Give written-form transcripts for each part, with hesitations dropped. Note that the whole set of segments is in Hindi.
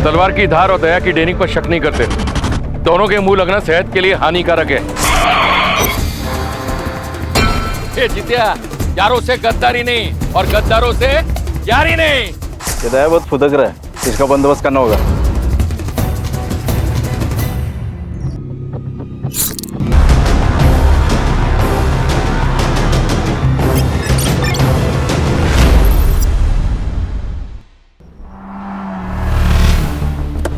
तलवार की धार और दया की डेनिक पर शक नहीं करते। दोनों के मुंह लगना सेहत के लिए हानिकारक है। ये जितिया, यारों से गद्दारी नहीं और गद्दारों से यारी नहीं। ये दया बहुत फुदक रहा है, इसका बंदोबस्त करना होगा।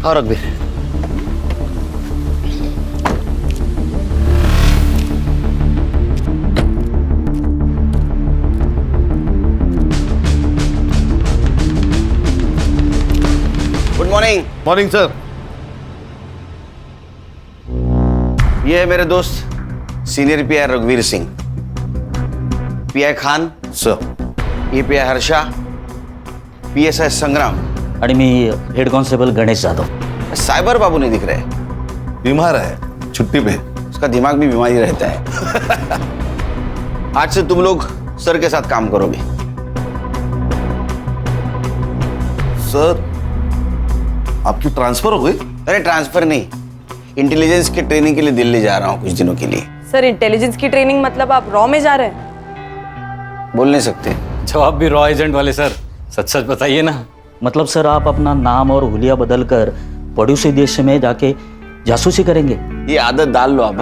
हाँ रघुवीर, गुड मॉर्निंग। Morning sir. ये है मेरे दोस्त सीनियर पीआई रघुवीर सिंह, पीआई खान सर। ये पीआई हर्षा, पीएसआई संग्राम आणि मी head constable Ganesh Jadhav. Cyber बाबू नहीं दिख रहे, बीमार है, छुट्टी पे। उसका दिमाग भी बीमारी रहता है। आज से तुम लोग सर के साथ काम करोगे। सर आपकी ट्रांसफर हो गई? अरे ट्रांसफर नहीं, इंटेलिजेंस की ट्रेनिंग के लिए दिल्ली जा रहा हूँ कुछ दिनों के लिए। सर इंटेलिजेंस की ट्रेनिंग मतलब आप रॉ में जा रहे हैं? बोल नहीं सकते। जवाब भी रॉ एजेंट वाले सर, सच सच बताइए ना। मतलब सर आप अपना नाम और हुलिया बदल कर पड़ोसी देश में जाके जासूसी करेंगे? ये आदत डाल लो आप।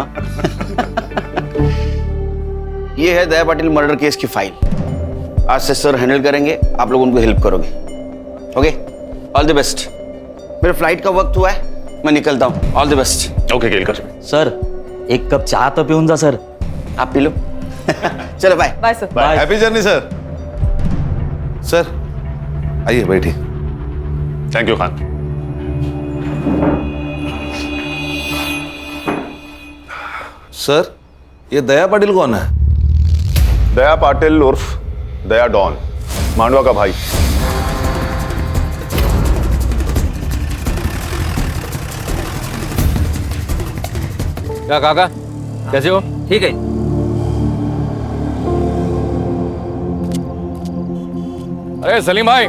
ये है दया पाटिल मर्डर केस की फाइल। आज से सर हैंडल करेंगे, आप लोग उनको हेल्प करोगे। Okay, all the best. मेरे फ्लाइट का वक्त हुआ है, मैं निकलता हूँ। All the best. Okay Kelkar. Sir एक कप चाय तो पिऊन जा सर। आप पी लो। चलो bye. Bye sir. Bye. Happy journey sir. Sir आइए बैठिए। Thank you Khan. सर ये दया पाटिल कौन है? दया पाटिल उर्फ दया डॉन, मांडवा का भाई। क्या काका, कैसे हो? ठीक है। अरे सलीम भाई,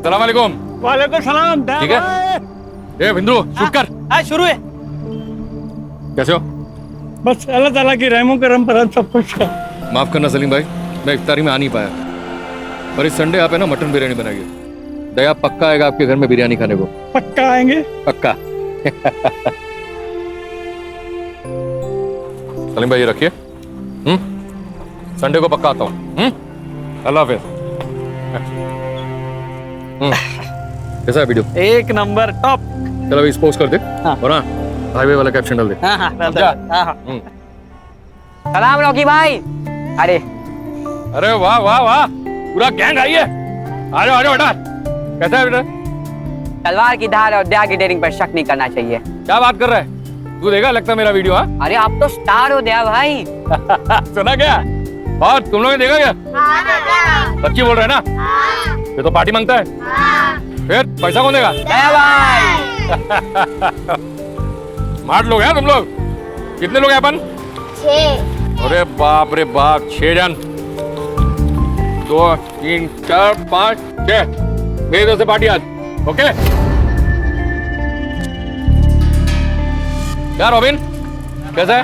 सलाम वालेकुम। वालेकुम सलाम। ठीक है। ए बिंदु शूट कर। शुरू है। कैसे हो? बस अल्लाह ताला की रहमो करम पर हम सब कुछ है। माफ करना सलीम भाई, मैं इफ्तारी में आ नहीं पाया, पर इस संडे आप है ना मटन बिरयानी बनाइए। दया पक्का आएगा आपके घर में बिरयानी खाने को। पक्का आएंगे। पक्का। सलीम भाई ये रखिए। संडे को पक्का आता हूँ। अल्लाह हाफिज। कैसा है वीडियो? एक नंबर टॉप। चलो अभी पोस्ट कर दे। हाँ। और हाँ हाईवे वाला कैप्शन डाल दे। हाँ हाँ सलाम रॉकी भाई। अरे अरे वाह वाह वाह, पूरा गैंग आई है। आ जाओ बेटा। कैसा है बेटा? तलवार की धार और दया की डेयरिंग पर शक नहीं करना चाहिए। क्या बात कर रहा है तू? देखा लगता मेरा वीडियो? हाँ अरे आप तो स्टार हो दया भाई। सुना क्या? और तुम लोगों ने देखा क्या? सच्ची बोल रहे हैं ना? ये तो पार्टी मांगता है। फिर पैसा कौन देगा? दया भाई। स्मार्ट लोग हैं तुम लोग। कितने लोग हैं अपन? 6। अरे बाप रे बाप, 6 जन। 2 3 4 5 6 मेरी तरफ से पार्टी आज। ओके क्या रॉबिन, कैसा है?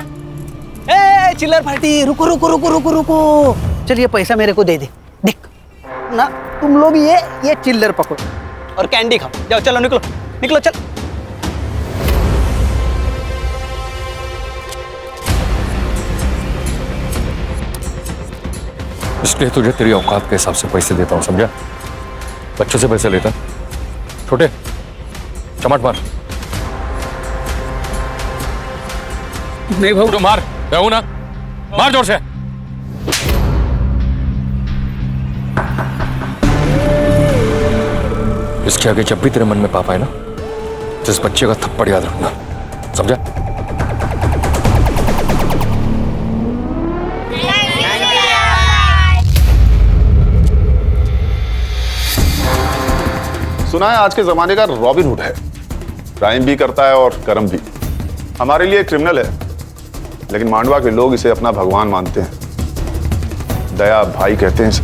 ए चिल्लर पार्टी, रुको रुको रुको रुको रुको। चल ये पैसा मेरे को दे दे। देख ना, तुम लोग ये चिल्लर पकड़ो और कैंडी खाओ। जाओ चलो, निकलो निकलो चल। इसलिए तुझे तेरी औकात के हिसाब से पैसे देता हूँ, समझा? बच्चों से पैसे लेता छोटे चमट मार। नहीं भाऊ, तो मार, कहूँ ना, मार जोर से। इसके आगे जब भी तेरे मन में पाप आए ना, तो इस बच्चे का थप्पड़ याद रखना, समझा? सुना है आज के जमाने का रॉबिन हुड है, क्राइम भी करता है और कर्म भी। हमारे लिए क्रिमिनल है, लेकिन मांडवा के लोग इसे अपना भगवान मानते हैं। दया भाई कहते हैं इसे।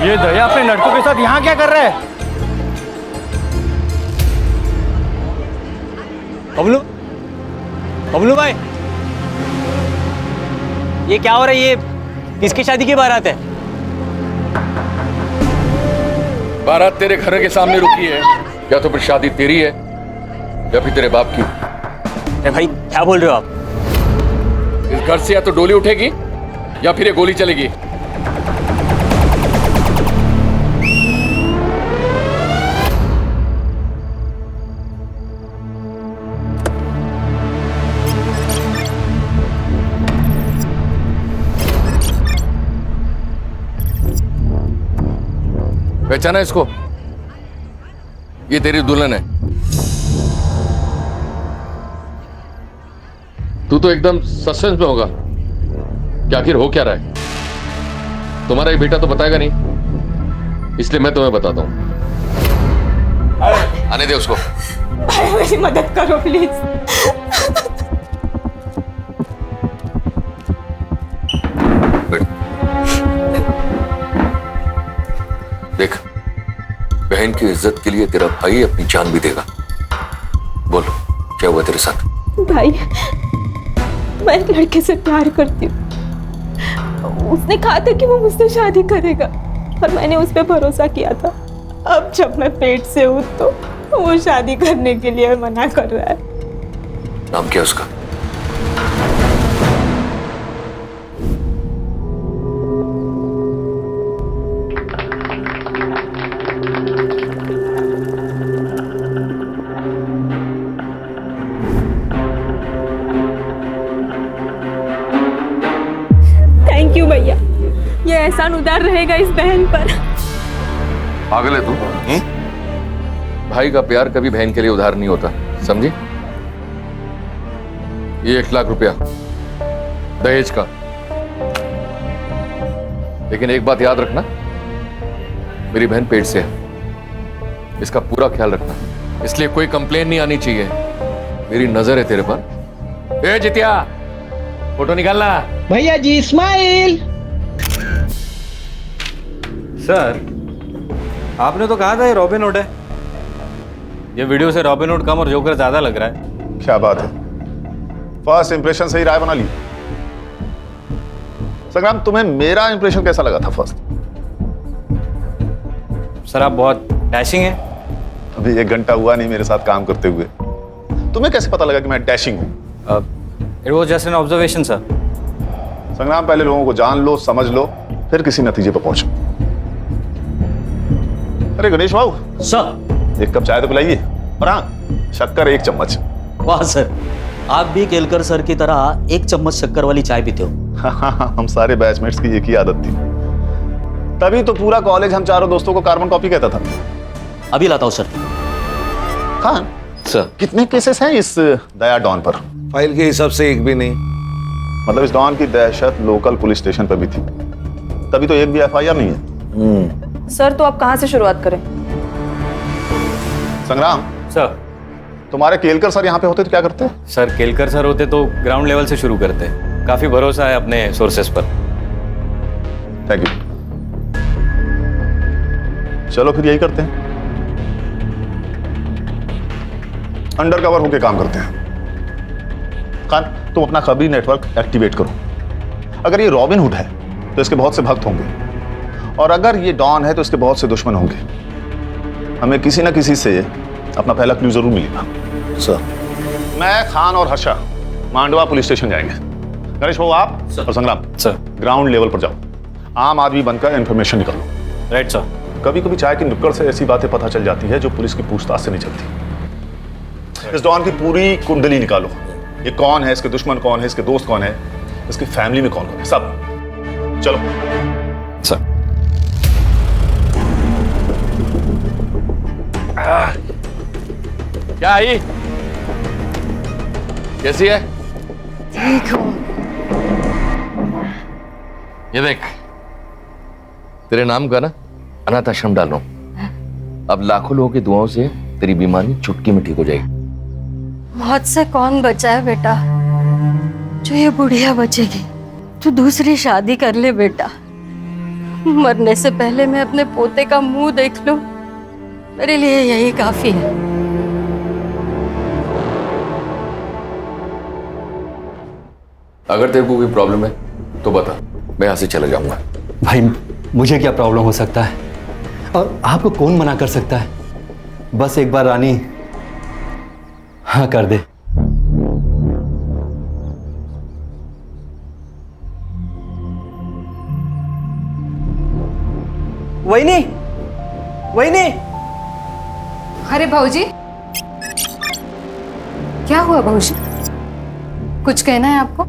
ये दया अपने लड़कों के साथ यहाँ क्या कर रहा है? बबलू, बबलू भाई, ये क्या हो रहा है? ये किसकी शादी की बारात है? बारात तेरे घर के सामने रुकी है, या तो फिर शादी तेरी है या फिर तेरे बाप की। अरे भाई क्या बोल रहे हो आप? इस घर से या तो डोली उठेगी या फिर ये गोली चलेगी। पहचाना इसको? ये तेरी दुल्हन है। तू तो एकदम सस्पेंस में होगा कि आखिर हो क्या रहा है। तुम्हारा ये बेटा तो बताएगा नहीं, इसलिए मैं तुम्हें बताता हूं। आने दे उसको। भाई मेरी मदद करो प्लीज। देख, बहन की इज्जत के लिए तेरा भाई अपनी जान भी देगा। बोल, क्या हुआ तेरे साथ? भाई मैं एक लड़के से प्यार करती हूँ। उसने कहा था कि वो मुझसे शादी करेगा और मैंने उस पर भरोसा किया था। अब जब मैं पेट से हूँ तो वो शादी करने के लिए मना कर रहा है। नाम क्या उसका? थैंक यू भैया, ये एहसान उदार रहेगा इस बहन पर। पागल है तू? भाई का प्यार कभी बहन के लिए उधार नहीं होता, समझी? ये 1 लाख रुपया दहेज का। लेकिन एक बात याद रखना, मेरी बहन पेट से है, इसका पूरा ख्याल रखना, इसलिए कोई कंप्लेन नहीं आनी चाहिए। मेरी नजर है तेरे पर। ए जितिया, फोटो निकालना। भैया जी स्माइल। सर, आपने तो कहा था ये रॉबिन हुड है। ये वीडियो से रॉबिन हुड कम और जोकर ज्यादा लग रहा है। क्या बात है, फर्स्ट इंप्रेशन से ही राय बना ली। संग्राम, तुम्हें मेरा इंप्रेशन कैसा लगा था फर्स्ट? सर आप बहुत डैशिंग हैं। अभी 1 घंटा हुआ नहीं मेरे साथ काम करते हुए, तुम्हें कैसे पता लगा कि मैं डैशिंग हूं? It was just an observation sir. संग्राम, पहले लोगों को जान लो, समझ लो, फिर किसी नतीजे पर पहुंचो। अरे गणेश बाबू, सर। 1 कप चाय तो पिलाइए, और हाँ, शक्कर 1 चम्मच। वाह सर, आप भी केलकर सर की तरह 1 चम्मच शक्कर वाली चाय पीते हो। हाँ, हम सारे बैचमेट्स की एक ही आदत थी, तभी तो पूरा कॉलेज हम चारों दोस्तों को कार्बन कॉपी कहता था। अभी लाता हूँ सर। खान सर, कितने केसेस हैं इस दया डॉन पर? फाइल के हिसाब से एक भी नहीं। मतलब इस डॉन की दहशत लोकल पुलिस स्टेशन पर भी थी, तभी तो एक भी FIR नहीं है। सर तो आप कहाँ से शुरुआत करें? संग्राम सर। तुम्हारे केलकर सर यहाँ पे होते तो क्या करते? सर केलकर सर होते तो ग्राउंड लेवल से शुरू करते। काफी भरोसा है अपने सोर्सेस पर। Thank you. चलो फिर यही करते हैं, अंडर कवर होके काम करते हैं। खान, तुम अपना खबरी नेटवर्क एक्टिवेट करो। अगर ये रॉबिन हुड है तो इसके बहुत से भक्त होंगे, और अगर ये डॉन है तो इसके बहुत से दुश्मन होंगे। हमें किसी ना किसी से अपना पहला क्लू जरूर मिलेगा। सर, मैं, खान और हर्षा मांडवा पुलिस स्टेशन जाएंगे। गणेश बाबू, आप और संग्राम सर। ग्राउंड लेवल पर जाओ, आम आदमी बनकर इंफॉर्मेशन निकालो। Right sir. कभी कभी चाय की नुक्कड़ से ऐसी बातें पता चल जाती है जो पुलिस की पूछताछ से नहीं चलती। इस डॉन की पूरी कुंडली निकालो। ये कौन है, इसके दुश्मन कौन है, इसके दोस्त कौन है, इसकी फैमिली में कौन कौन है, सब। चलो सर। क्या आई? कैसी है? ठीक हूँ। ये देख, तेरे नाम का ना अनाथ आश्रम डाल रहा हूं। अब लाखों लोगों की दुआओं से तेरी बीमारी चुटकी में ठीक हो जाएगी। मौत से कौन बचा है बेटा? जो ये बुढ़िया बचेगी। तू दूसरी शादी कर ले बेटा, मरने से पहले मैं अपने पोते का मुंह देख लूं, मेरे लिए यही काफी है। अगर तेरे को कोई प्रॉब्लम है तो बता, मैं यहां से चला जाऊंगा। भाई मुझे क्या प्रॉब्लम हो सकता है और आपको कौन मना कर सकता है? बस एक बार रानी हाँ कर दे। वहीनी, वहीनी। अरे भाऊजी, क्या हुआ भाऊजी? कुछ कहना है आपको?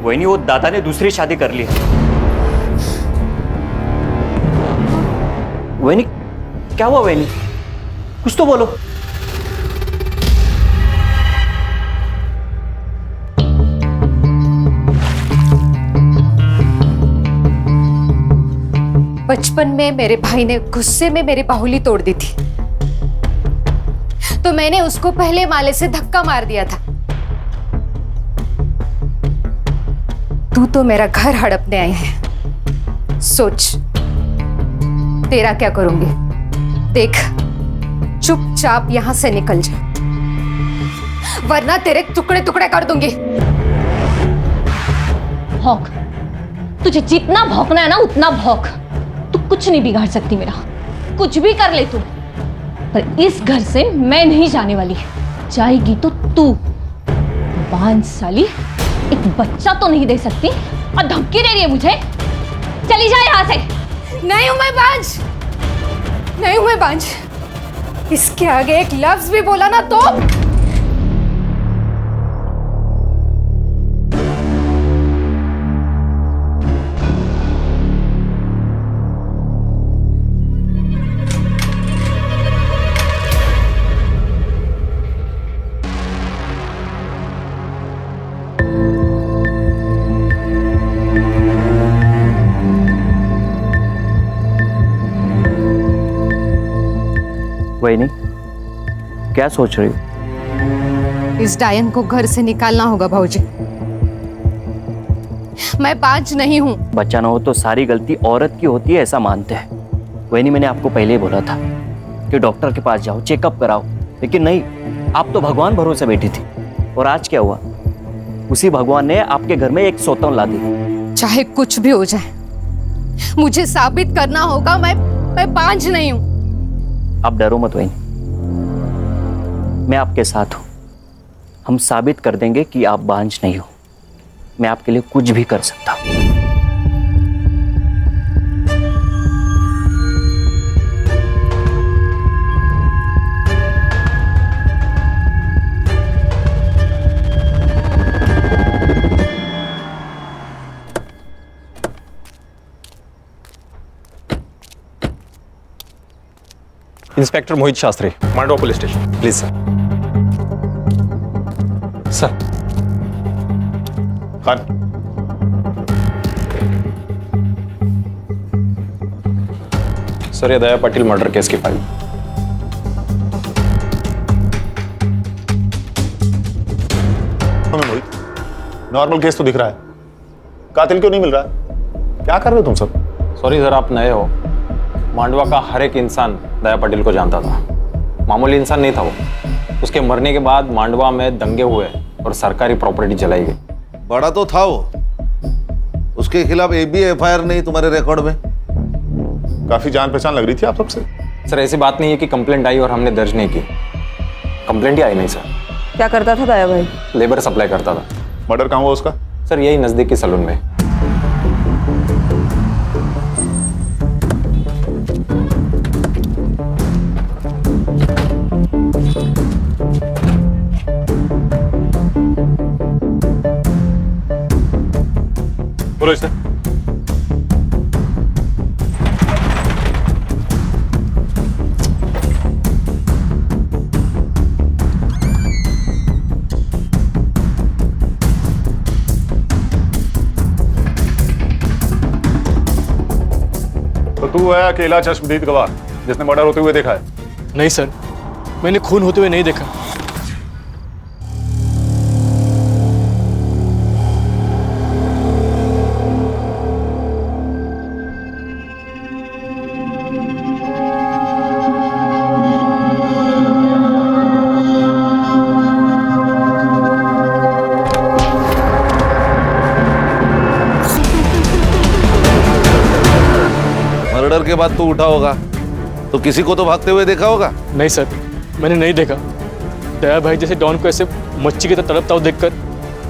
वही नहीं, वो दादा ने दूसरी शादी कर ली है। वही क्या हुआ? वही कुछ तो बोलो। बचपन में मेरे भाई ने गुस्से में मेरी बाहुली तोड़ दी थी, तो मैंने उसको पहले माले से धक्का मार दिया था। तू तो मेरा घर हड़पने आए हैं, सोच तेरा क्या करूंगी। देख, चुपचाप यहां से निकल जा, वरना तेरे टुकड़े टुकड़े कर दूंगी। भौंक, तुझे जितना भौंकना है ना उतना भौंक। तू कुछ नहीं बिगाड़ सकती मेरा, कुछ भी कर ले तू, पर इस घर से मैं नहीं जाने वाली। जाएगी तो तू। बांझ साली, एक बच्चा तो नहीं दे सकती और धमकी दे रही है मुझे। चली जा यहाँ से। नहीं हूं मैं बांझ, नहीं हूं मैं बांझ। इसके आगे एक लफ्ज भी बोला ना तो वही नहीं, क्या सोच रही हो? इस डायन को घर से निकालना होगा भाऊजी। मैं बांझ नहीं हूं। बच्चा ना हो तो सारी गलती औरत की होती है, ऐसा मानते हैं। वही नहीं, मैंने आपको पहले ही बोला था कि डॉक्टर के पास जाओ, चेकअप कराओ, लेकिन नहीं, आप तो भगवान भरोसे बैठी थी। और आज क्या हुआ? उसी भगवान ने आपके घर में एक सौतन ला दी। चाहे कुछ भी हो जाए, मुझे साबित करना होगा मैं बांझ नहीं हूं। आप डरो मत वही, मैं आपके साथ हूं। हम साबित कर देंगे कि आप बांझ नहीं हो। मैं आपके लिए कुछ भी कर सकता हूं। Inspector Mohit Shastri, Mandwa police station. Please sir. Sir. Khan, sir, ये दया पाटिल मर्डर केस की फाइल। हमें मोहित, नॉर्मल केस तो दिख रहा है, कातिल क्यों नहीं मिल रहा है? क्या कर रहे हो तुम सब? सॉरी सर, आप नए हो। मांडवा का हर एक इंसान दया पाटिल को जानता था। मामूली इंसान नहीं था वो। उसके मरने के बाद मांडवा में दंगे हुए और सरकारी प्रॉपर्टी जलाई गई। बड़ा तो था वो, उसके खिलाफ एक भी एफआईआर नहीं तुम्हारे रिकॉर्ड में? काफी जान पहचान लग रही थी आप सबसे। सर, ऐसी बात नहीं है कि कंप्लेंट आई और हमने दर्ज नहीं की। कंप्लेंट ही आई नहीं सर। क्या करता था दया भाई? लेबर सप्लाई करता था। मर्डर कहाँ हुआ उसका? सर, यही नजदीकी सलून में। बोलो इसे। तो तू है अकेला चश्मदीद गवाह जिसने मर्डर होते हुए देखा है? नहीं सर, मैंने खून होते हुए नहीं देखा। मर्डर के बाद तू उठा होगा तो किसी को तो भागते हुए देखा होगा। नहीं सर, मैंने नहीं देखा। दया भाई जैसे डॉन को ऐसे मच्छी की तरह तड़पता हुआ देखकर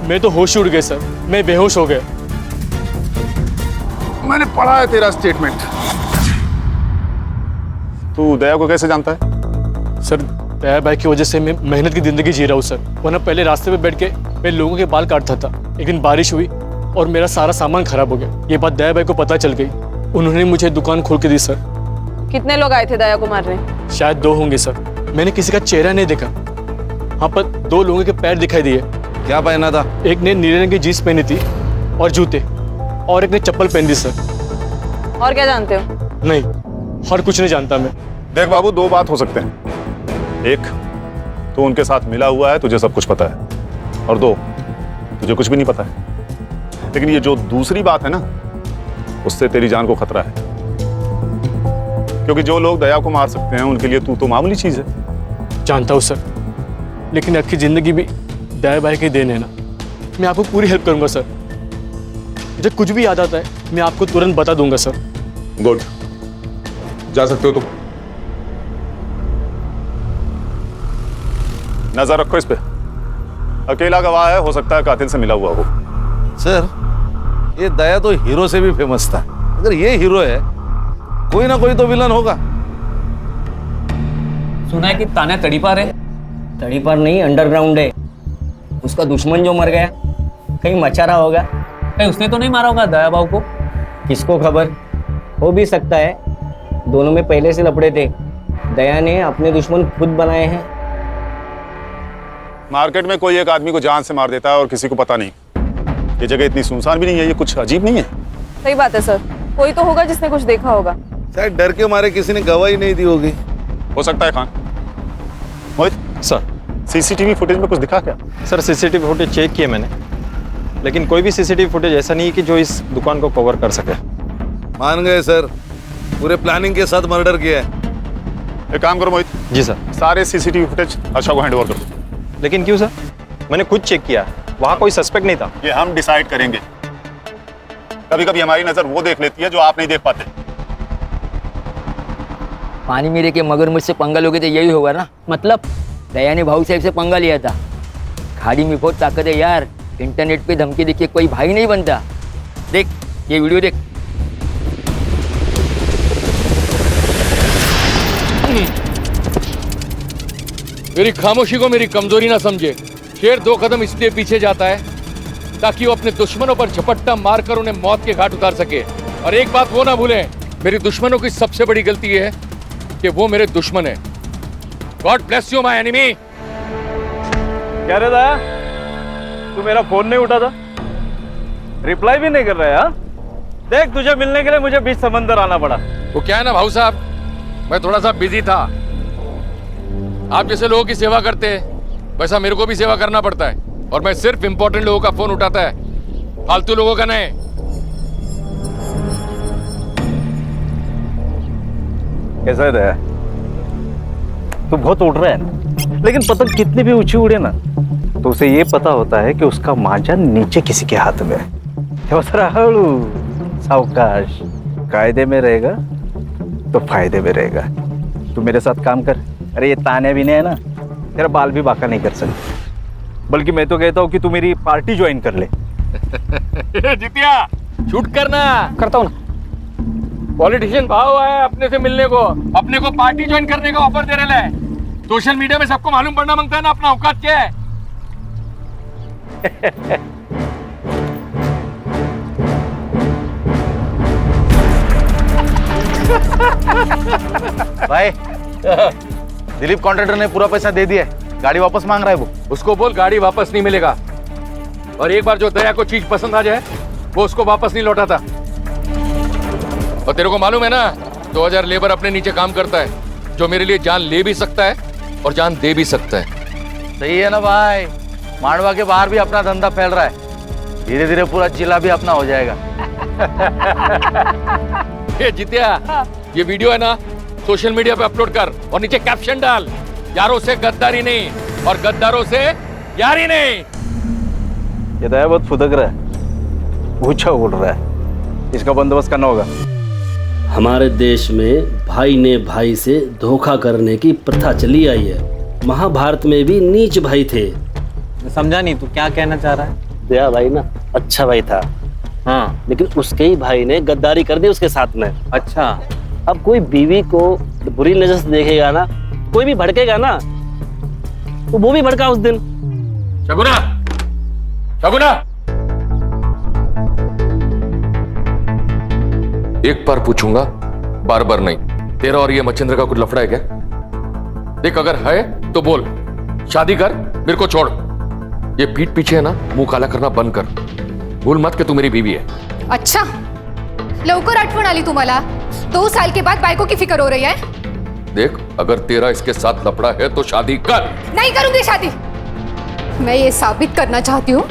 मैं तो होश ही उड़ गया सर, मैं बेहोश हो गया। मैंने पढ़ा है तेरा स्टेटमेंट। तू दया को कैसे जानता है? सर दया भाई की वजह से मैं मेहनत की जिंदगी जी रहा हूँ सर, वरना पहले रास्ते पे बैठ के मैं लोगों के बाल काटता था। एक दिन बारिश हुई और मेरा सारा सामान खराब हो गया। ये बात दया भाई को पता चल गई, उन्होंने मुझे दुकान खोल के दी सर। कितने लोग आए थे दया को मारने? शायद 2 होंगे सर, मैंने किसी का चेहरा नहीं देखा। हाँ पर 2 लोगों के पैर दिखाई दिए। क्या पहना था? एक ने नीले रंग की जीन्स पहनी थी और जूते, और एक ने चप्पल पहन दी सर। और क्या जानते हो? नहीं, और कुछ नहीं जानता मैं। देख बाबू, 2 बात हो सकते हैं। एक, तू उनके साथ मिला हुआ है, तुझे सब कुछ पता है, और 2, तुझे कुछ भी नहीं पता है। लेकिन ये जो दूसरी बात है ना, उससे तेरी जान को खतरा है, क्योंकि जो लोग दया को मार सकते हैं उनके लिए तू तो मामूली चीज है। जानता हूँ सर, लेकिन आपकी जिंदगी भी दया भाई की देन है ना। मैं आपको पूरी हेल्प करूंगा सर। मुझे कुछ भी याद आता है मैं आपको तुरंत बता दूंगा सर। गुड, जा सकते हो तुम। नजर रखो इस पे, अकेला गवाह है, हो सकता है कातिल से मिला हुआ हो। सर, ये दया तो हीरो से भी फेमस था। अगर ये हीरो है, कोई ना कोई तो विलन होगा। सुना है कि तान्या तड़ीपार है। तड़ीपार नहीं, अंडरग्राउंड है। उसका दुश्मन जो मर गया कहीं मचा रहा होगा। कहीं उसने तो नहीं मारा होगा दया बाबू को? किसको खबर, हो भी सकता है। दोनों में पहले से लपड़े थे। दया ने अपने दुश्मन खुद बनाए हैं। मार्केट में कोई एक आदमी को जान से मार देता है और किसी को पता नहीं। ये जगह इतनी सुनसान भी नहीं है, ये कुछ अजीब नहीं है? सही बात है सर, कोई तो होगा जिसने कुछ देखा होगा। शायद डर के मारे किसी ने गवाही नहीं दी होगी। हो सकता है। खान, मोहित सर, सीसीटीवी फुटेज में कुछ दिखा क्या? सर सीसीटीवी फुटेज चेक किए मैंने, लेकिन कोई भी सीसीटीवी फुटेज ऐसा नहीं है कि जो इस दुकान को कवर कर सके। मान गए सर, पूरे प्लानिंग के साथ मर्डर किया है। एक काम करो मोहित। जी सर। सारे सीसीटीवी फुटेज हर्षा को हैंडओवर कर दो। लेकिन क्यों सर? मैंने खुद चेक किया, वहां कोई सस्पेक्ट नहीं था। ये हम डिसाइड करेंगे। कभी कभी हमारी नजर वो देख लेती है जो आप नहीं देख पाते। पानी मेरे के मगरमच्छ से पंगा लोगे तो यही होगा ना। मतलब दया ने भाऊ साहब से पंगा लिया था। खाड़ी में बहुत ताकत है यार। इंटरनेट पे धमकी देखिए कोई भाई नहीं बनता। देख ये वीडियो देख। मेरी खामोशी को मेरी कमजोरी ना समझे। शेर 2 कदम इसलिए पीछे जाता है ताकि वो अपने दुश्मनों पर झपट्टा मारकर उन्हें मौत के घाट उतार सके। और एक बात वो ना भूलें, मेरी दुश्मनों की सबसे बड़ी गलती ये है कि वो मेरे दुश्मन है। God bless you my enemy. क्या रे दया, तू मेरा फोन नहीं उठा था, रिप्लाई भी नहीं कर रहा है? हाँ? देख, तुझे मिलने के लिए मुझे बीच समंदर आना पड़ा। वो क्या है ना भाऊ साहब, मैं थोड़ा सा बिजी था। आप जैसे लोगों की सेवा करते हैं वैसा मेरे को भी सेवा करना पड़ता है, और मैं सिर्फ इंपॉर्टेंट लोगों का फोन उठाता है, फालतू लोगों का नहीं। कैसा है दया? तू बहुत उड़ रहा है ना, लेकिन पतंग कितनी भी ऊंची उड़े ना तो उसे ये पता होता है कि उसका मांझा नीचे किसी के हाथ में है। हळू सावकाश, कायदे में रहेगा तो फायदे में रहेगा। तू मेरे साथ काम कर। अरे ये ताने भी नहीं है ना, तेरा बाल भी बाका नहीं कर सकते। बल्कि मैं तो कहता हूँ कि तू मेरी पार्टी ज्वाइन कर ले। जितिया शूट करना। करता हूँ ना। पॉलिटिशियन भाव आया अपने से मिलने को, अपने को पार्टी ज्वाइन करने का ऑफर दे रहे हैं। सोशल मीडिया में सबको मालूम पड़ना मांगता है ना अपना औकात क्या है। भाई, दिलीप कॉन्ट्रैक्टर ने पूरा पैसा दे दिया है, गाड़ी वापस मांग रहा है वो। उसको बोल गाड़ी वापस नहीं मिलेगा, और एक बार जो दया को चीज पसंद आ जाए वो उसको वापस नहीं लौटाता। और तेरे को मालूम है ना, 2000 लेबर अपने नीचे काम करता है, जो मेरे लिए जान ले भी सकता है और जान दे भी सकता है। सही है ना भाई, मांडवा के बाहर भी अपना धंधा फैल रहा है, धीरे धीरे पूरा जिला भी अपना हो जाएगा। ये जितिया, ये वीडियो है ना, सोशल मीडिया पे अपलोड कर और नीचे कैप्शन डाल, यारों से गद्दारी नहीं और गद्दारों से यारी नहीं। ये दया बहुत फुदक रहा है, ऊंचा उड़ रहा है, इसका बंदोबस्त करना होगा। हमारे देश में भाई ने भाई से धोखा करने की प्रथा चली आई है। महाभारत में भी नीच भाई थे। समझा नहीं, तू क्या कहना चाह रहा है? दया भाई ना अच्छा भाई था, हाँ, लेकिन उसके ही भाई ने गद्दारी कर दी उसके साथ में। अच्छा। अब कोई बीवी को बुरी नजर से देखेगा ना, कोई भी भड़केगा ना, तो वो भी भड़का उस दिन। शगुना, शगुना, एक बार पूछूंगा, बार बार नहीं। तेरा और ये मच्छिंद्र का कुछ लफड़ा है क्या? देख, अगर है तो बोल, शादी कर, मेरे को छोड़। ये पीठ पीछे है ना, मुंह काला करना बंद कर। भूल मत कि तू मेरी बीवी है। अच्छा, लवकर आठवण आली तुम्हाला? 2 साल के बाद बायको की फिक्र हो रही है? देख, अगर तेरा इसके साथ लफड़ा है तो शादी कर। नहीं करूंगी शादी। मैं ये साबित करना चाहती हूँ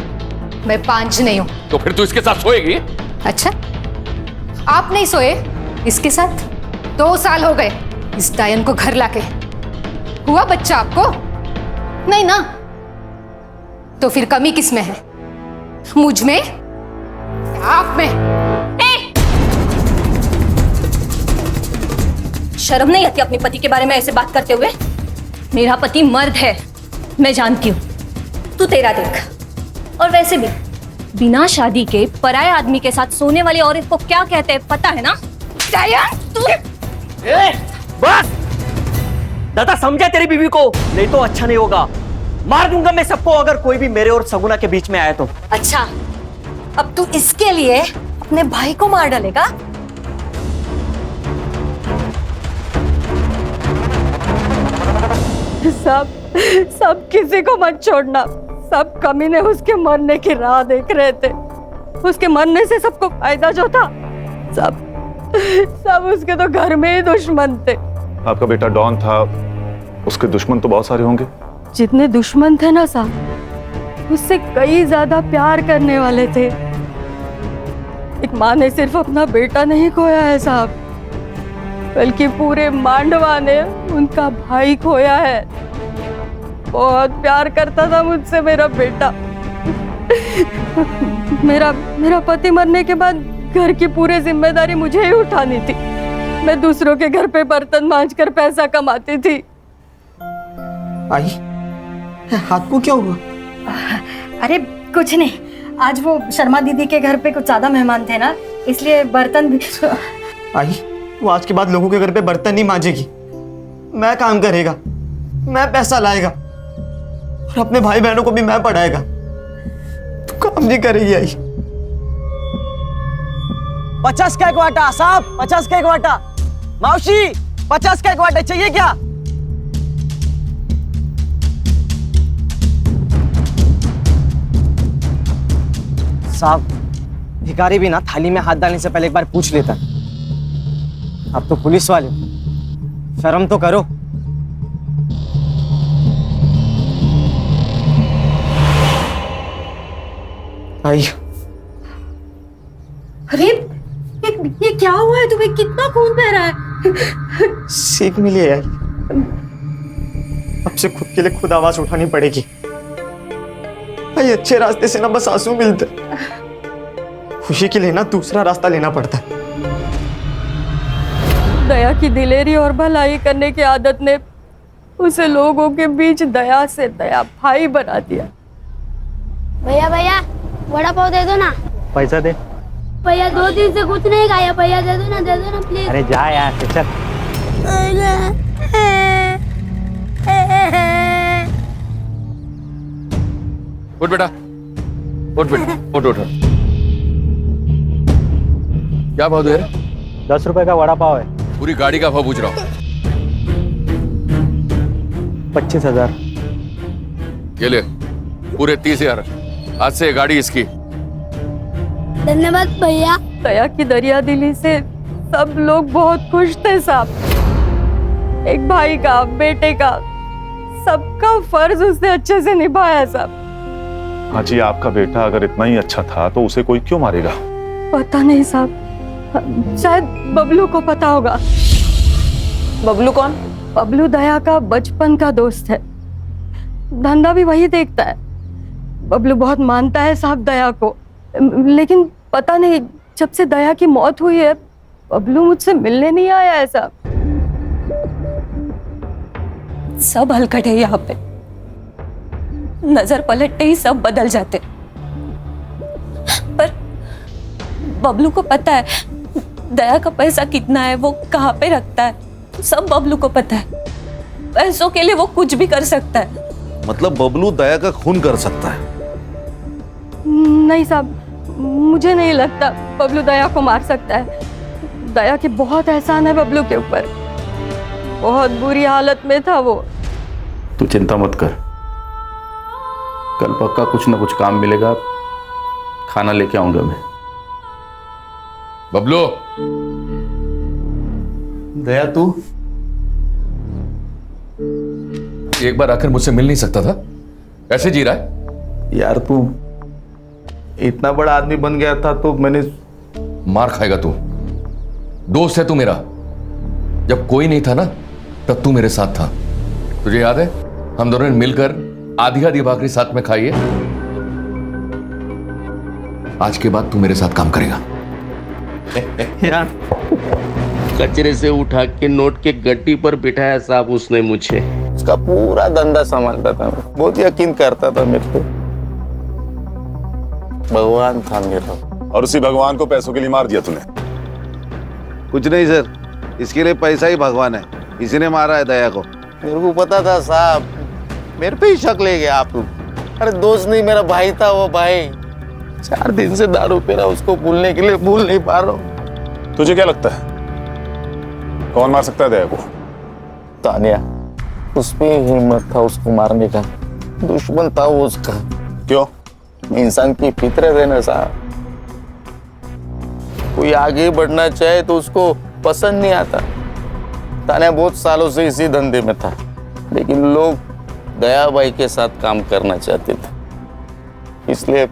मैं पांच नहीं हूँ। तो फिर तू इसके साथ सोएगी? अच्छा, आप नहीं सोए इसके साथ? 2 साल हो गए इस डायन को घर लाके। हुआ बच्चा आपको? नहीं ना? तो फिर कमी किस में है? मुझ में? आप में? शर्म नहीं आती अपने पति के बारे में ऐसे बात करते हुए? मेरा पति मर्द है, मैं जानती हूँ। तू तेरा देख। और वैसे भी बिना शादी के पराये आदमी के साथ सोने वाली औरत को क्या कहते हैं पता है ना? तू बस दादा, समझा तेरी बीवी को, नहीं तो अच्छा नहीं होगा। मार दूंगा मैं सबको अगर कोई भी मेरे और सगुना के बीच में आया तो। अच्छा, अब तू इसके लिए अपने भाई को मार डालेगा? सब किसी को मत छोड़ना। सब कमीने उसके मरने की राह देख रहे थे। उसके मरने से सबको फायदा जो था, सब उसके तो घर में ही दुश्मन थे। आपका बेटा डॉन था, उसके दुश्मन तो बहुत सारे होंगे। जितने दुश्मन थे ना साहब, उससे कई ज्यादा प्यार करने वाले थे। एक माँ ने सिर्फ अपना बेटा नहीं खोया है साहब, बल्कि पूरे मांडवा ने उनका भाई खोया है। बहुत प्यार करता था मुझसे मेरा बेटा। मेरा पति मरने के बाद घर की पूरी जिम्मेदारी मुझे ही उठानी थी। मैं दूसरों के घर पे बर्तन मांजकर पैसा कमाती थी। आई, हाथ को क्या हुआ? अरे कुछ नहीं, आज वो शर्मा दीदी के घर पे कुछ ज्यादा मेहमान थे ना, इसलिए बर्तन भी। आई, वो आज के बाद लोगों के घर पे बर्तन नहीं मांजेगी। मैं काम करेगा, मैं पैसा लाएगा और अपने भाई बहनों को भी मैं पढ़ाएगा। तू काम नहीं करेगी आई। 50 का एक वाटा साहब, 50 का एक वाटा। मावशी 50 का एक वाटा चाहिए क्या? साहब, भिखारी भी ना थाली में हाथ डालने से पहले एक बार पूछ लेता। आप तो पुलिस वाले, शर्म तो करो। आई, अरे ये क्या हुआ है तुम्हें? कितना खून बह रहा है? सीख मिली है। अब से खुद के लिए खुद आवाज उठानी पड़ेगी। भाई अच्छे रास्ते से ना बस आंसू मिलते, खुशी के लिए ना दूसरा रास्ता लेना पड़ता है। दया की दिलेरी और भलाई करने की आदत ने उसे लोगों के बीच दया से दया भाई बना दिया। भैया भैया वड़ा पाव दे दो ना। पैसा दे। भैया 2 दिन से कुछ नहीं खाया। भैया दे दो ना प्लीज। अरे जा यार, चल। उठ बेटा, उठ बेटा, उठ। क्या भाव दे रहे? 10 रुपए का वड़ा पाव है। पूरी गाड़ी का भाव पूछ रहा हूँ। 25,000। ये ले, पूरे 30,000। आज से गाड़ी इसकी। धन्यवाद भैया। दया की दरिया दिली से सब लोग बहुत खुश थे साहब। एक भाई का, बेटे का, सबका फर्ज उसने अच्छे से निभाया साहब। हाँ जी, आपका बेटा अगर इतना ही अच्छा था तो उसे कोई क्यों मारेगा? पता नहीं साहब, शायद बबलू को पता होगा। बबलू कौन? बबलू दया का बचपन का दोस्त है, धंधा भी वही देखता है। बबलू बहुत मानता है साहब दया को, लेकिन पता नहीं जब से दया की मौत हुई है बबलू मुझसे मिलने नहीं आया है साहब। सब हलकट है यहाँ पे, नजर पलटते ही सब बदल जाते। पर बबलू को पता है दया का पैसा कितना है, वो कहाँ पे रखता है, सब बबलू को पता है। पैसों के लिए वो कुछ भी कर सकता है। मतलब बबलू दया का खून कर सकता है? नहीं साहब, मुझे नहीं लगता बबलू दया को मार सकता है। दया की बहुत एहसान है बबलू के ऊपर, बहुत बुरी हालत में था वो। तू चिंता मत कर, कल पक्का कुछ ना कुछ काम मिलेगा, खाना लेके आऊंगा मैं। बबलू, दया तू एक बार आकर मुझसे मिल नहीं सकता था? ऐसे जी रहा है? यार तू इतना बड़ा आदमी बन गया था तो मैंने। मार खाएगा तू, दोस्त है तू मेरा। जब कोई नहीं था ना तब तू मेरे साथ था। तुझे याद है हम दोनों ने मिलकर आधी आधी भाकरी साथ में खाई है। आज के बाद तू मेरे साथ काम करेगा। यार कचरे से उठा के नोट के गड्डी पर बिठाया साहब उसने मुझे। उसका पूरा धंधा संभालता था, बहुत यकीन करता था मेरे को। भगवान था मेरा। और उसी भगवान को पैसों के लिए मार दिया तूने? कुछ नहीं सर, इसके लिए पैसा ही भगवान है, इसी ने मारा है दया को। मेरे को पता था साहब, मेरे पे ही शक ले गया आप लोग। अरे दोस्त नहीं, मेरा भाई था वो भाई। 4 दिन से दारू पी रहा, उसको भूलने के लिए भूल नहीं पा रहा हूँ। तुझे क्या लगता है कौन मार सकता है दया को? तानिया, उसमें हिम्मत था उसको मारने का। दुश्मन था वो उसका। क्यों? इंसान की फितरत है ना साहब, कोई आगे बढ़ना चाहे तो उसको पसंद नहीं आता। तानिया बहुत सालों से इसी धंधे में था, लेकिन लोग दया भाई के साथ काम करना चाहते थे, इसलिए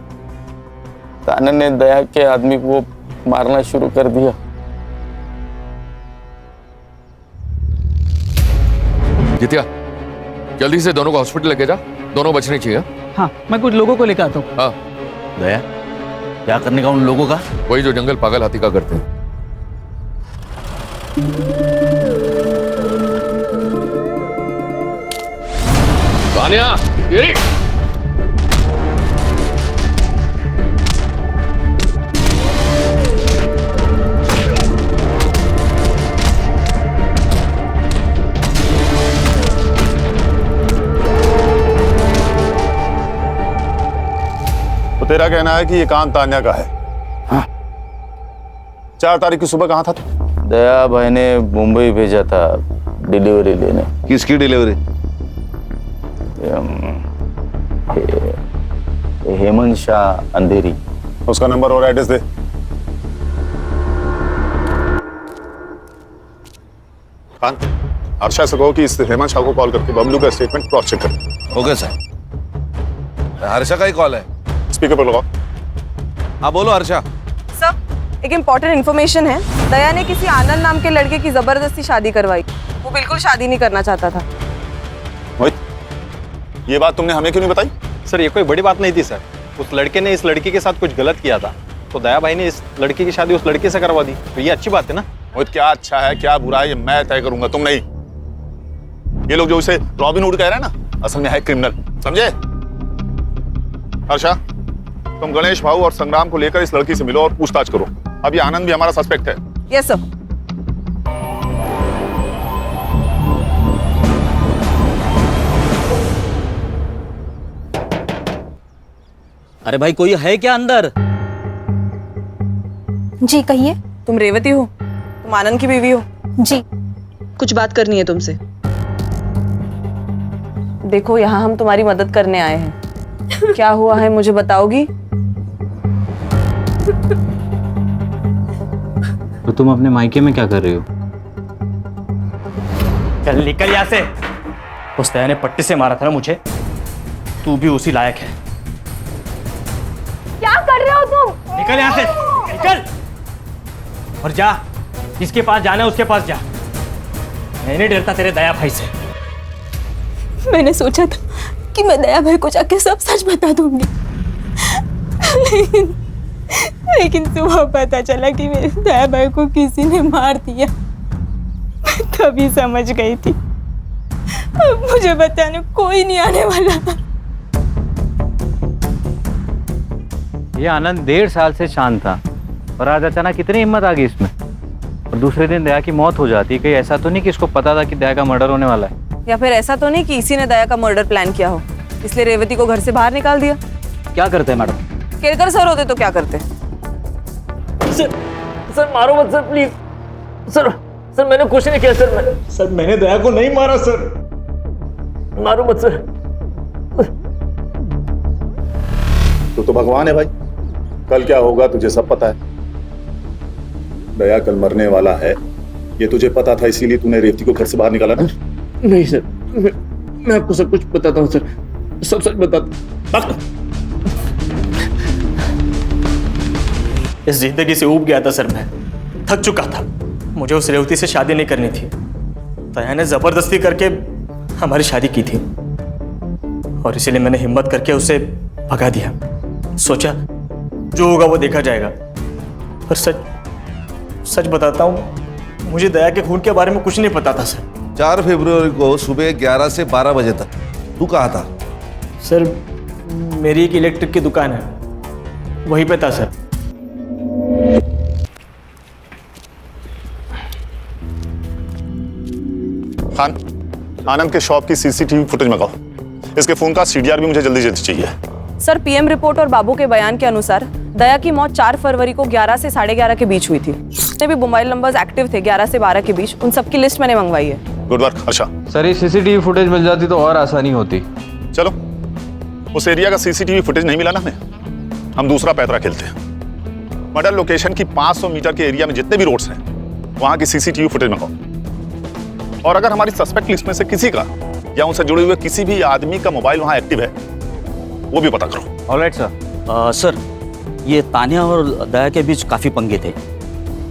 तानिया ने दया के आदमी को मारना शुरू कर दिया। जितिया, जल्दी से दोनों को हॉस्पिटल लेके जा, दोनों बचने चाहिए। हाँ, मैं कुछ लोगों को लेकर आता हूँ। हाँ। दया, क्या करने का उन लोगों का? वही जो जंगल पागल हाथी का करते हैं। तानिया, ये तो तेरा कहना है कि ये काम तान्या का है? हाँ। 4 तारीख की सुबह कहाँ था तू? दया भाई ने मुंबई भेजा था डिलीवरी लेने। किसकी डिलीवरी? हेमंत शाह अंधेरी। उसका नंबर और एड्रेस दे। खान, अर्षा से कहो कि इस हेमंत शाह को कॉल करके बबलू का स्टेटमेंट क्रॉस चेक कर। Okay sir. हर्षा का ही कॉल है, स्पीकर पर लगाओ। हाँ बोलो हर्षा। सर, एक इम्पोर्टेंट इन्फॉर्मेशन है। दया ने किसी आनंद नाम के लड़के की जबरदस्ती शादी करवाई। वो बिल्कुल शादी नहीं करना चाहता था। मोहित, ये बात तुमने हमें क्यों नहीं बताई? सर ये कोई बड़ी बात नहीं थी सर, उस लड़के ने इस लड़की के साथ कुछ गलत किया था, तो दया भाई ने इस लड़की की शादी उस लड़के से करवा दी, तो ये अच्छी बात है ना। मोहित, क्या अच्छा है क्या बुरा है ये मैं तय करूंगा, तुम नहीं। ये लोग जो इसे रॉबिन हुड कह रहे हैं ना, असल में है क्रिमिनल, समझे? हर्षा, तुम गणेश भाऊ और संग्राम को लेकर इस लड़की से मिलो और पूछताछ करो। अब ये आनंद भी हमारा सस्पेक्ट है। Yes sir. अरे भाई कोई है क्या अंदर? जी कहिए। तुम रेवती हो? तुम आनंद की बीवी हो? जी। कुछ बात करनी है तुमसे। देखो, यहाँ हम तुम्हारी मदद करने आए हैं। क्या हुआ है मुझे बताओगी? तो तुम अपने मायके में क्या कर रही हो? चल निकल यहाँ से। उस दया ने पट्टी से मारा था ना मुझे, तू भी उसी लायक है। क्या कर रहे हो तुम? निकल यहाँ से, निकल और जा, जिसके पास जाना है उसके पास जा। मैं नहीं डरता तेरे दया भाई से। मैंने सोचा था कि मैं दया भाई को जाके सब सच बता दूंगी, लेकिन सुबह पता चला कि मेरे दया भाई को किसी ने मार दिया। मैं तभी समझ गई थी, अब मुझे बताने कोई नहीं आने वाला। ये आनंद 1.5 साल से शांत था और आज अचानक कितनी हिम्मत आ गई इसमें। और दूसरे दिन दया की मौत हो जाती। कहीं ऐसा तो नहीं कि इसको पता था कि दया का मर्डर होने वाला है? या फिर ऐसा तो नहीं कि इसी ने दया का मर्डर प्लान किया हो, इसलिए रेवती को घर से बाहर निकाल दिया? क्या करते हैं मैडम? केरकर सर होते तो क्या करते? सर मारो मत सर, प्लीज सर मैंने कुछ नहीं किया सर मैंने दया को नहीं मारा सर, मारो मत सर। तू तो भगवान है भाई, कल क्या होगा तुझे सब पता है। दया कल मरने वाला है, ये तुझे पता था, इसीलिए तूने रेवती को घर से बाहर निकाला ना? नहीं सर, मैं आपको सब कुछ बताता हूँ सर, सब सच बताता। इस जिंदगी से ऊब गया था सर, मैं थक चुका था। मुझे उस रेवती से शादी नहीं करनी थी। दया ने जबरदस्ती करके हमारी शादी की थी और इसीलिए मैंने हिम्मत करके उसे भगा दिया। सोचा जो होगा वो देखा जाएगा। पर सच बताता हूँ, मुझे दया के खून के बारे में कुछ नहीं पता था सर। 4 फरवरी को सुबह 11 से 12 बजे तक तू कहाँ था? सर मेरी एक इलेक्ट्रिक की दुकान है, वहीं पे था सर। खान, आनंद के शॉप की सीसीटीवी फुटेज मंगाओ। इसके फोन का सीडीआर भी मुझे जल्दी जल्दी चाहिए। सर पीएम रिपोर्ट और बाबू के बयान के अनुसार दया की मौत 4 फरवरी को 11 से 11:30 के बीच हुई थी। जितने भी मोबाइल नंबर्स एक्टिव थे 11 से 12 के बीच, उन सबकी लिस्ट मैंने मंगवाई है। Good work Harsha. सर ये सीसीटीवी फुटेज मिल जाती तो और आसानी होती। चलो, उस एरिया का सीसीटीवी फुटेज नहीं मिला ना हमें, हम दूसरा पैतरा खेलते हैं। मर्डर लोकेशन की 500 मीटर के एरिया में जितने भी रोड्स हैं, वहां की सीसीटीवी फुटेज मंगाओ। और अगर हमारी सस्पेक्ट लिस्ट में से किसी का या उनसे जुड़े हुए किसी भी आदमी का मोबाइल वहां एक्टिव है, वो भी पता करो। Alright sir. सर ये तानिया और दया के बीच काफ़ी पंगे थे।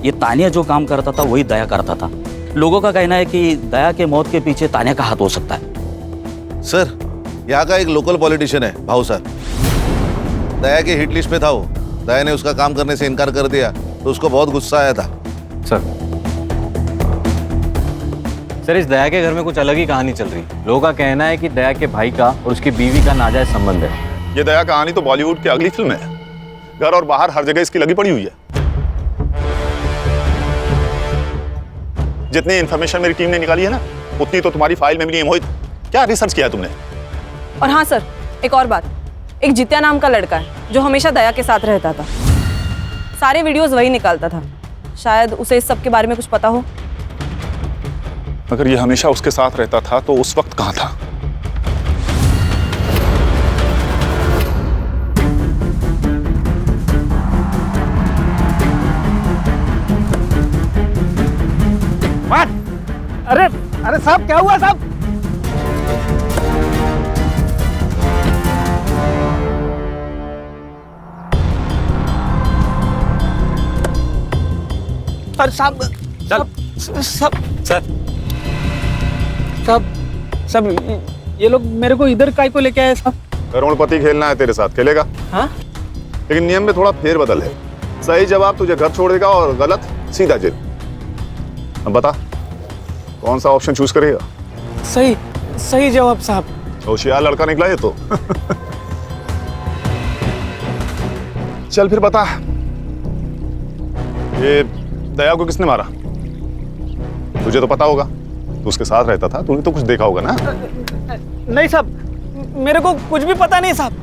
ये तानिया जो काम करता था वही दया करता था। लोगों का कहना है कि दया के मौत के पीछे तानिया का हाथ हो सकता है। सर यहाँ का एक लोकल पॉलिटिशियन है भाऊ सर, दया के हिट लिस्ट में था वो। दया ने उसका काम करने से इनकार कर दिया तो उसको बहुत गुस्सा आया था। सर इस दया के घर में कुछ अलग ही कहानी चल रही। लोगों का कहना है कि दया के भाई का और उसकी बीवी का नाजायज संबंध है। ये दया कहानी तो बॉलीवुड की अगली फिल्म है। घर और बाहर हर जगह इसकी लगी पड़ी हुई है। जितनी इंफॉर्मेशन मेरी टीम ने निकाली है ना, उतनी तो तुम्हारी फाइल में भी नहीं है। मोहित, क्या रिसर्च किया तुमने? और हाँ सर, एक और बात, एक जित्या नाम का लड़का है जो हमेशा दया के साथ रहता था। सारे वीडियोस वही निकालता था। शायद उसे इस सब के बारे में कुछ पता हो। अगर ये हमेशा उसके साथ रहता था तो उस वक्त कहां था? अरे साहब क्या हुआ साहब? अरे साहब ये लोग मेरे को इधर काय को लेके आए साहब? करोड़पति खेलना है तेरे साथ, खेलेगा? हाँ? लेकिन नियम में थोड़ा फेरबदल है। सही जवाब तुझे घर छोड़ेगा और गलत सीधा जेल। अब बता कौन सा ऑप्शन चूज करेगा? सही जवाब साहब। होशियार लड़का निकला ये तो। चल फिर बता, ये दया को किसने मारा? तुझे तो पता होगा, तू उसके साथ रहता था, तूने तो कुछ देखा होगा ना? नहीं साहब, मेरे को कुछ भी पता नहीं साहब।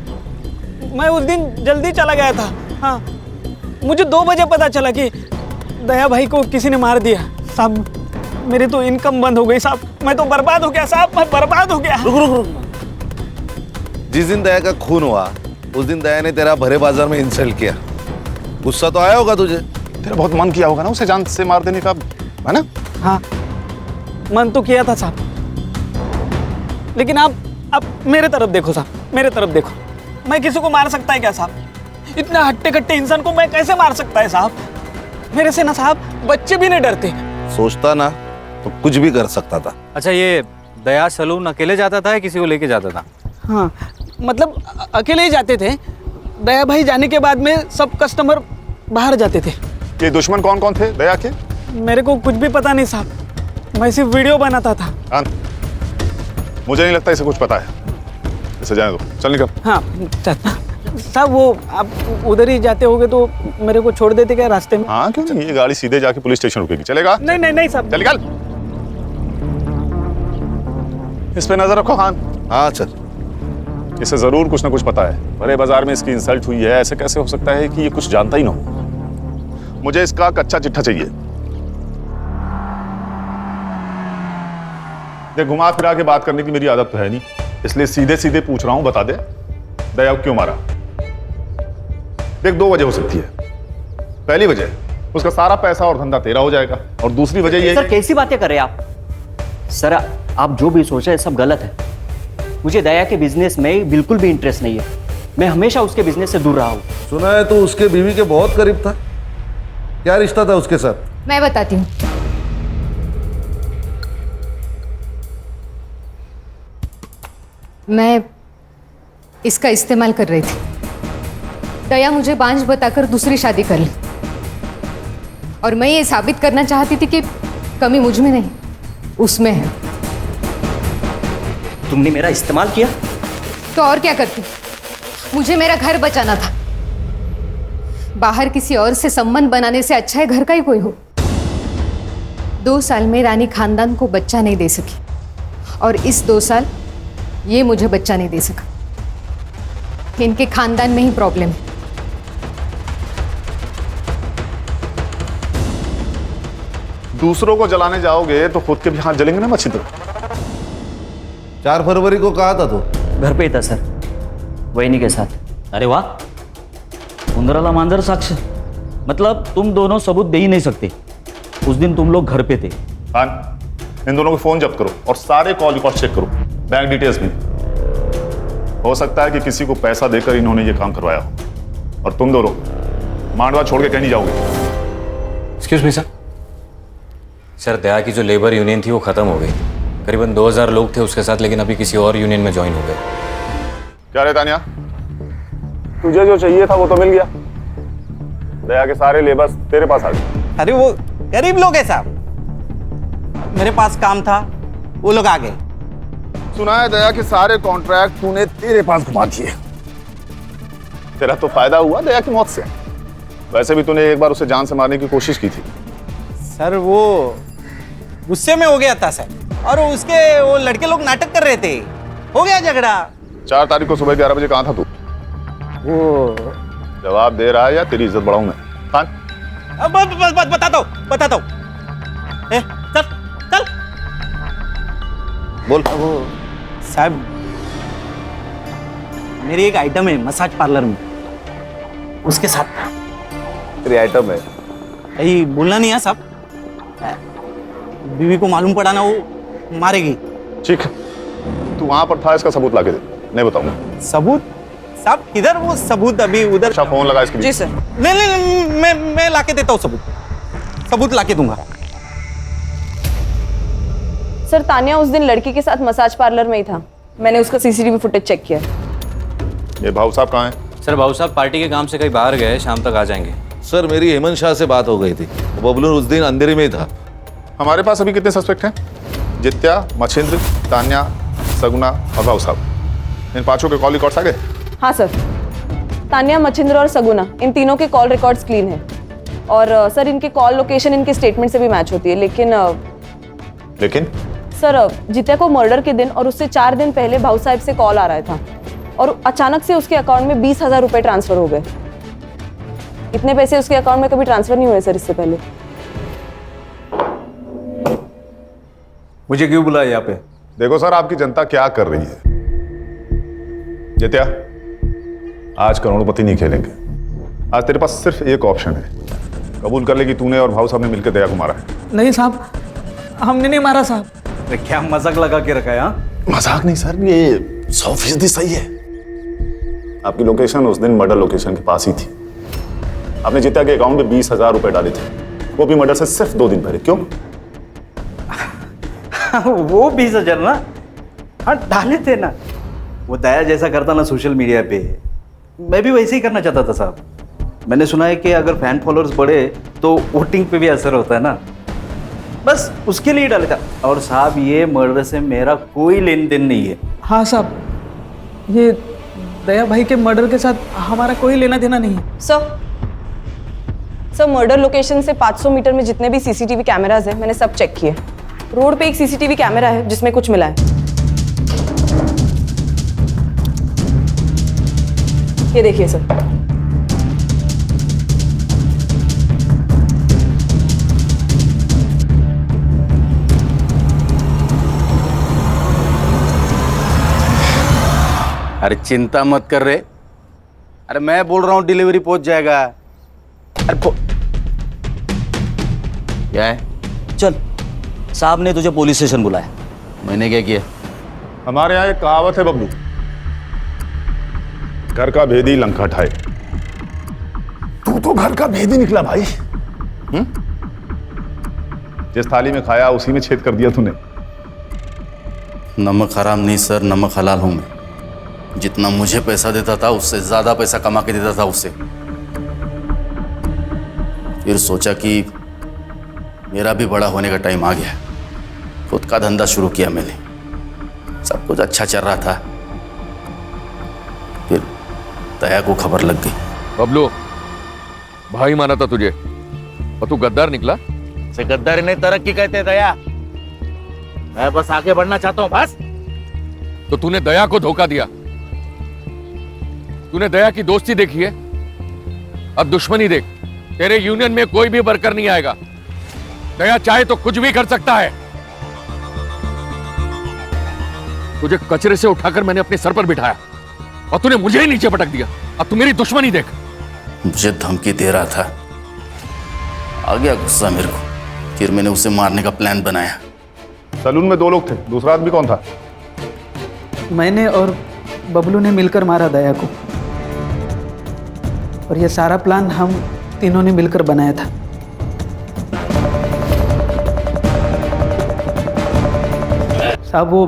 मैं उस दिन जल्दी चला गया था। हाँ, मुझे 2 बजे पता चला कि दया भाई को किसी ने मार दिया साहब। मेरी तो इनकम बंद हो गई साहब। मैं तो बर्बाद हो गया साहब, मैं बर्बाद हो गया। रुक। जिस दिन दया का खून हुआ उस दिन दया ने तेरा भरे बाजार में इंसल्ट किया। गुस्सा तो आया होगा तुझे? तेरा बहुत मन किया होगा ना उसे जान से मार देने का, है ना? हाँ, मन तो किया था साहब। लेकिन आप मेरे तरफ देखो साहब, मेरे तरफ देखो। मैं किसी को मार सकता है क्या साहब? इतने हट्टे कट्टे इंसान को मैं कैसे मार सकता है साहब? मेरे से ना साहब बच्चे भी नहीं डरते। सोचता ना तो कुछ भी कर सकता था। अच्छा ये दया सलून अकेले जाता था या किसी को लेके जाता था? हाँ, मतलब अकेले ही जाते थे। दया भाई जाने के बाद में सब कस्टमर बाहर जाते थे। ये दुश्मन कौन कौन थे दया के? मेरे को कुछ भी पता नहीं साहब, मैं सिर्फ वीडियो बनाता था। हाँ, मुझे नहीं लगता इसे कुछ पता है, इसे जाने दो, चल निकल। हाँ साहब, वो आप उधर ही जाते होगे तो मेरे को छोड़ देते क्या रास्ते में? हाँ क्यों नहीं, ये गाड़ी सीधे जाके पुलिस स्टेशन रुकेगी, चलेगा? नहीं नहीं नहीं साहब, चल निकल। इस पे नजर रखो खान। हाँ सर। इसे जरूर कुछ ना कुछ पता है, बड़े बाजार में इसकी इंसल्ट हुई है, ऐसे कैसे हो सकता है कि ये कुछ जानता ही ना हो? मुझे इसका कच्चा चिट्ठा चाहिए। देख, घुमा फिरा के बात करने की मेरी आदत तो है नहीं, इसलिए सीधे सीधे पूछ रहा हूं, बता दे दया को क्यों मारा? देख, दो वजह हो सकती है। पहली वजह, उसका सारा पैसा और धंधा तेरा हो जाएगा, और दूसरी वजह ये सर कैसी बातें कर रहे हैं आप? सर आप जो भी सोच रहे हैं सब गलत है। मुझे दया के बिजनेस में बिल्कुल भी इंटरेस्ट नहीं है, मैं हमेशा उसके बिजनेस से दूर रहा हूँ। सुना है तो उसके बीवी के बहुत करीब था, क्या रिश्ता था उसके साथ? मैं बताती हूँ। मैं इसका इस्तेमाल कर रही थी। दया मुझे बांझ बताकर दूसरी शादी कर ली, और मैं ये साबित करना चाहती थी कि कमी मुझ में नहीं उसमें है। तुमने मेरा इस्तेमाल किया? तो और क्या करती? मुझे मेरा घर बचाना था। बाहर किसी और से संबंध बनाने से अच्छा है घर का ही कोई हो। 2 साल में रानी खानदान को बच्चा नहीं दे सकी, और इस 2 साल ये मुझे बच्चा नहीं दे सका। इनके खानदान में ही प्रॉब्लम है। दूसरों को जलाने जाओगे तो खुद के भी हाथ जलेंगे ना मच्छिंद्र। 4 फरवरी को कहा था तो? घर पे ही था सर, वहीनी के साथ। अरे वाह, उंदराला मांजर साक्ष्य, मतलब तुम दोनों सबूत दे ही नहीं सकते। उस दिन तुम लोग घर पे थे। हाँ, इन दोनों के फोन जब्त करो और सारे कॉल रिकॉर्ड चेक करो, बैंक डिटेल्स भी। हो सकता है कि किसी को पैसा देकर इन्होंने ये काम करवाया हो, और तुम दोनों मांडवा छोड़ के कहीं नहीं जाओगे। एक्सक्यूज मी सर, दया की जो लेबर यूनियन थी वो खत्म हो गई। करीबन 2000 लोग थे उसके साथ, लेकिन अभी किसी और यूनियन में ज्वाइन हो गए। क्या रे तानिया, तुझे जो चाहिए था वो तो मिल गया। दया के सारे लेबर्स तेरे पास आ गए। अरे वो गरीब लोग हैं साहब, मेरे पास काम था, वो लोग आ गए। सुना है दया के सारे कॉन्ट्रैक्ट तूने तेरे पास घुमा दिए। तेरा तो फायदा हुआ दया की मौत से। वैसे भी तूने एक बार उसे जान से मारने की कोशिश की थी। सर वो गुस्से में हो गया था सर, और उसके वो लड़के लोग नाटक कर रहे थे, हो गया झगड़ा। 4 तारीख को सुबह 11 बजे कहाँ था तू? वो जवाब दे रहा है या तेरी इज्जत बढ़ाऊं मैं? खान, बताता हूँ। चल चल बोल। वो साहब, मेरी एक आइटम है मसाज पार्लर में, उसके साथ। तेरी आइटम है? यही बोलना नहीं है साहब, बीवी को मालूम पड़ा ना वो मारेगी। ठीक है, तू वहां पर था, इसका सबूत लाके दे, नहीं बताऊंगा। सबूत? साहब किधर वो सबूत? अभी उधर। अच्छा, फोन लगा इसके लिए। जी सर। नहीं, मैं लाके देता हूँ सबूत लाके दूंगा। सर तानिया उस दिन लड़की के साथ मसाज पार्लर में ही था, मैंने उसका सीसीटीवी फुटेज चेक किया। ये भाऊ साहब कहाँ हैं? सर भाऊ साहब पार्टी के काम से कहीं बाहर गए, शाम तक आ जाएंगे। सर मेरी हेमंत शाह से बात हो गई थी, बबलू उस दिन अंधेरे में ही था। हमारे पास अभी कितने सस्पेक्ट हैं? जित्या, मच्छिंद्र, तान्या, सगुना और भाऊ साहब। इन 5 के कॉल रिकॉर्ड्स आ गए? हाँ सर, तानिया, मच्छिंद्र और सगुना, इन तीनों के कॉल रिकॉर्ड्स क्लीन है। और सर इनके कॉल लोकेशन इनके स्टेटमेंट से भी मैच होती है। लेकिन सर जित्या को मर्डर के दिन और उससे 4 दिन पहले भाऊ साहब से कॉल आ रहा था, और अचानक से उसके अकाउंट में 20,000 रुपए ट्रांसफर हो गए। इतने पैसे उसके अकाउंट में कभी ट्रांसफर नहीं हुए सर इससे पहले। मुझे क्यों बुलाया यहाँ पे? देखो सर, आपकी जनता क्या कर रही है। जित्या, आज करोड़पति नहीं खेलेंगे। आज तेरे पास सिर्फ एक ऑप्शन है, कबूल कर ले कि तूने और भाऊ साहब ने मिलकर दया को मारा है। नहीं साहब, हमने नहीं मारा साहब। क्या मजाक लगा के रखा है? हाँ, मजाक नहीं सर, ये 100% सही है। आपकी लोकेशन उस दिन मर्डर लोकेशन के पास ही थी। आपने जित्या के अकाउंट में 20,000 रुपए डाले थे, वो भी मर्डर से सिर्फ 2 दिन पहले। क्यों? वो 20,000 ना, हाँ डाले थे ना। वो दया जैसा करता ना सोशल मीडिया पे, मैं भी वैसे ही करना चाहता था साहब। मैंने सुना है कि अगर फैन फॉलोअर्स बढ़े तो वोटिंग पे भी असर होता है ना, बस उसके लिए डाला था। और साहब ये मर्डर से मेरा कोई लेन देन नहीं है। हाँ साहब, ये दया भाई के मर्डर के साथ हमारा कोई लेना देना नहीं है। सर मर्डर लोकेशन से 500 मीटर में जितने भी सीसीटीवी कैमराज हैं मैंने सब चेक किए। रोड पे एक सीसीटीवी कैमरा है जिसमें कुछ मिला है। ये देखिए सर। अरे चिंता मत कर रहे, अरे मैं बोल रहा हूँ डिलीवरी पहुंच जाएगा। अरे क्या है? चल, साहब ने तुझे पुलिस स्टेशन बुलाया। मैंने क्या किया? हमारे यहाँ एक कहावत है बबलू, घर का भेदी लंका ठाए। तू तो घर का भेदी निकला भाई। जिस थाली में खाया उसी में छेद कर दिया तूने। नमक हराम नहीं सर, नमक हलाल हूं मैं। जितना मुझे पैसा देता था उससे ज्यादा पैसा कमा के देता था उससे। फिर सोचा कि मेरा भी बड़ा होने का टाइम आ गया, खुद का धंधा शुरू किया मैंने। सब कुछ अच्छा चल रहा था, फिर दया को खबर लग गई। बबलू, भाई माना था तुझे और तू गद्दार निकला। से गद्दारी नहीं तरक्की कहते दया। मैं बस आगे बढ़ना चाहता हूं बस। तो तूने दया को धोखा दिया। तूने दया की दोस्ती देखी है, अब दुश्मनी देख। तेरे यूनियन में कोई भी वर्कर नहीं आएगा। दया चाहे तो कुछ भी कर सकता है। तुझे कचरे से उठाकर मैंने अपने सर पर बिठाया और तूने मुझे ही नीचे पटक दिया। अब तू मेरी दुश्मनी देख। मुझे धमकी दे रहा था, आ गया गुस्सा मेरे को। फिर मैंने उसे मारने का प्लान बनाया। सलून में 2 लोग थे, दूसरा आदमी कौन था? मैंने और बबलू ने मिलकर मारा दया को, और ये सारा प्लान हम तीनों ने मिलकर बनाया था। साहब वो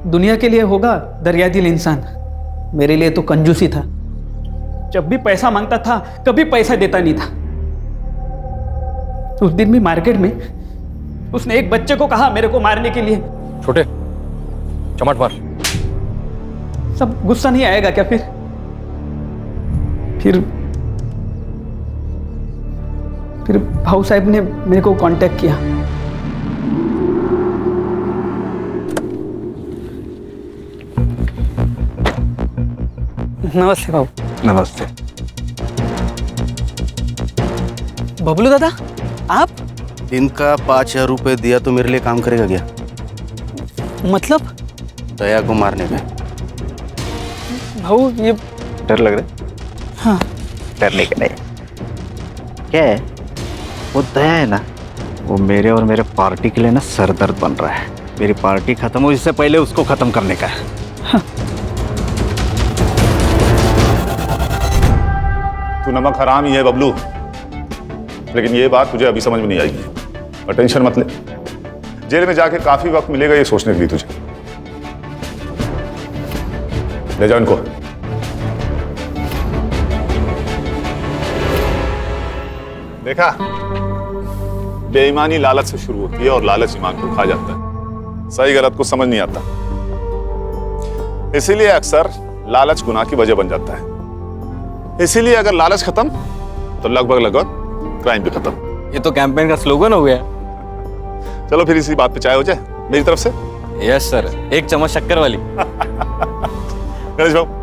दुनिया के लिए होगा दरियादिल इंसान, मेरे लिए तो कंजूसी था। जब भी पैसा मांगता था कभी पैसा देता नहीं था। उस दिन भी मार्केट में उसने एक बच्चे को कहा मेरे को मारने के लिए। छोटे चमाट मार। सब गुस्सा नहीं आएगा क्या? फिर भाऊ साहब ने मेरे को कांटेक्ट किया। नमस्ते भाऊ। नमस्ते। बबलू दादा, आप? दिन का 5,000 रुपए दिया तो मेरे लिए काम करेगा क्या? मतलब? दया को मारने में। भाऊ ये डर लग रहा है? हाँ। डरने का नहीं। क्या है, वो दया है ना, वो मेरे और मेरे पार्टी के लिए ना सरदर्द बन रहा है। मेरी पार्टी खत्म हो इससे पहले उसको खत्म करने का है। हाँ। तू नमक हराम ही है बबलू, लेकिन ये बात तुझे अभी समझ में नहीं आएगी। और टेंशन मत ले, जेल में जाके काफी वक्त मिलेगा ये सोचने के लिए तुझे। ले जाओ इनको। देखा, बेईमानी लालच से शुरू होती है और लालच ईमान को खा जाता है। सही गलत को समझ नहीं आता, इसीलिए अक्सर लालच गुनाह की वजह बन जाता है। इसीलिए अगर लालच खत्म तो लगभग क्राइम भी खत्म। ये तो कैंपेन का स्लोगन हो गया। चलो फिर इसी बात पे चाय हो जाए मेरी तरफ से। यस सर, 1 चम्मच शक्कर वाली। गणेश बाबू